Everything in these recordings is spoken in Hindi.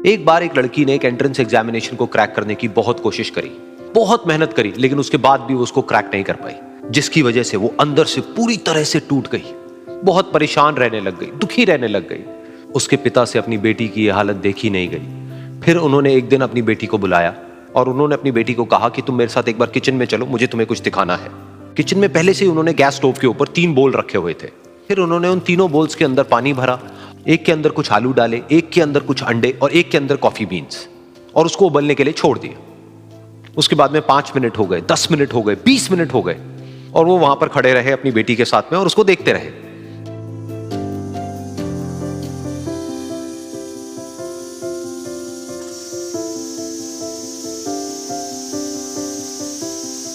एक बार एक लड़की ने एक एंट्रेंस एग्जामिनेशन को क्रैक करने की बहुत कोशिश करी, बहुत मेहनत करी, लेकिन उसके बाद भी वो उसको क्रैक नहीं कर पाई, जिसकी वजह से वो अंदर से पूरी तरह से टूट गई, बहुत परेशान रहने लग गई, दुखी रहने लग गई। उसके पिता से अपनी बेटी की यह हालत देखी नहीं गई। फिर उन्होंने एक दिन अपनी बेटी को बुलाया और उन्होंने अपनी बेटी को कहा कि तुम मेरे साथ एक बार किचन में चलो, मुझे तुम्हें कुछ दिखाना है। किचन में पहले से ही उन्होंने गैस स्टोव के ऊपर 3 बोल रखे हुए थे। फिर उन्होंने उन तीनों बोल्स के अंदर पानी भरा, एक के अंदर कुछ आलू डाले, एक के अंदर कुछ अंडे और एक के अंदर कॉफी बीन्स, और उसको उबलने के लिए छोड़ दिया। उसके बाद में 5 मिनट हो गए, 10 मिनट हो गए, 20 मिनट हो गए, और वो वहां पर खड़े रहे अपनी बेटी के साथ में और उसको देखते रहे।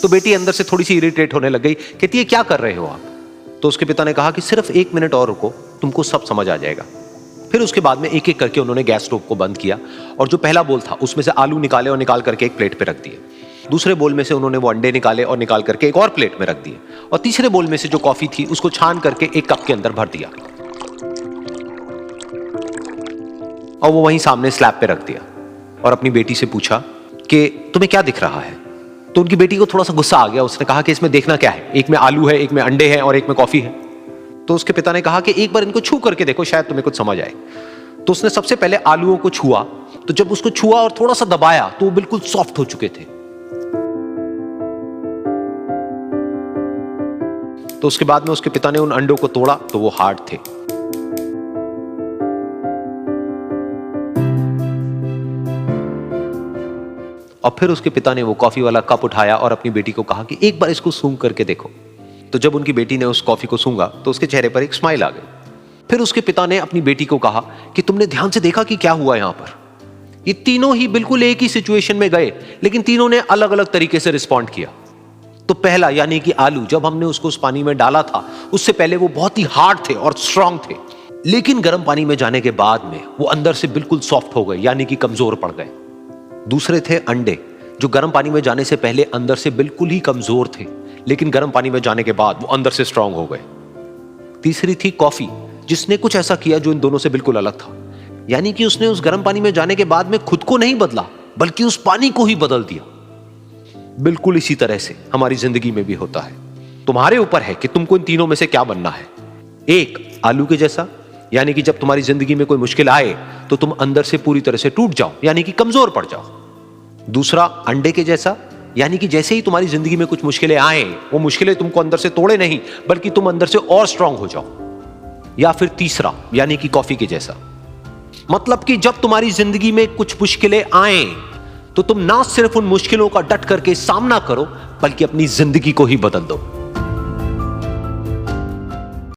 तो बेटी अंदर से थोड़ी सी इरिटेट होने लग गई, कहती है क्या कर रहे हो आप? तो उसके पिता ने कहा कि सिर्फ 1 मिनट और रुको, तुमको सब समझ आ जाएगा। फिर उसके बाद में एक एक करके उन्होंने गैस स्टोव को बंद किया और जो पहला बोल था उसमें से आलू निकाले और निकाल करके एक प्लेट पे रख दिए। दूसरे बोल में से उन्होंने वो अंडे निकाले और निकाल करके एक और प्लेट में रख दिए, और तीसरे बोल में से जो कॉफी थी उसको छान करके एक कप के अंदर भर दिया और वो वहीं सामने स्लैब पे रख दिया और अपनी बेटी से पूछा कि तुम्हें क्या दिख रहा है? तो उनकी बेटी को थोड़ा सा गुस्सा आ गया। उसने कहा कि इसमें देखना क्या है, एक में आलू है, एक में अंडे हैं और एक में कॉफी है। तो उसके पिता ने कहा कि एक बार इनको छू करके देखो, शायद तुम्हें कुछ समझ आए। तो उसने सबसे पहले आलूओं को छुआ, तो जब उसको छुआ और थोड़ा सा दबाया तो वो बिल्कुल सॉफ्ट हो चुके थे। तो उसके बाद में उसके पिता ने उन अंडों को तोड़ा तो वो हार्ड थे। और फिर उसके पिता ने वो कॉफी वाला कप उठाया और अपनी बेटी को कहा कि एक बार इसको सूंघ करके देखो। तो जब उनकी बेटी ने उस कॉफी को सूंघा तो उसके चेहरे पर एक स्माइल आ गई। फिर उसके पिता ने अपनी बेटी को कहा कि तुमने ध्यान से देखा कि क्या हुआ यहां पर? ये तीनों ही बिल्कुल एक ही सिचुएशन में गए, लेकिन तीनों ने अलग अलग तरीके से रिस्पॉन्ड किया। तो पहला यानी कि आलू, जब हमने उसको उस पानी में डाला था उससे पहले वो बहुत ही हार्ड थे और स्ट्रांग थे, लेकिन गर्म पानी में जाने के बाद में वो अंदर से बिल्कुल सॉफ्ट हो गए, यानी कि कमजोर पड़ गए। दूसरे थे अंडे, जो गर्म पानी में जाने से पहले अंदर से बिल्कुल ही कमजोर थे, लेकिन गर्म पानी में जाने के बाद वो अंदर से स्ट्रांग हो गए। तीसरी थी कॉफी, जिसने कुछ ऐसा किया जो इन दोनों से बिल्कुल अलग था, यानी कि उसने उस गर्म पानी में जाने के बाद में खुद को नहीं बदला, बल्कि उस पानी को ही बदल दिया। बिल्कुल इसी तरह से हमारी जिंदगी में भी होता है। तुम्हारे ऊपर है कि तुमको इन तीनों में से क्या बनना है। एक, आलू के जैसा, यानी कि जब तुम्हारी जिंदगी में कोई मुश्किल आए तो तुम अंदर से पूरी तरह से टूट जाओ, यानी कि कमजोर पड़ जाओ। दूसरा, अंडे के जैसा, यानी कि जैसे ही तुम्हारी जिंदगी में कुछ मुश्किलें आए, वो मुश्किलें तुमको अंदर से तोड़े नहीं, बल्कि तुम अंदर से और स्ट्रांग हो जाओ। या फिर तीसरा, यानी कि कॉफी के जैसा, मतलब कि जब तुम्हारी जिंदगी में कुछ मुश्किलें आए तो तुम ना सिर्फ उन मुश्किलों का डट करके सामना करो, बल्कि अपनी जिंदगी को ही बदल दो।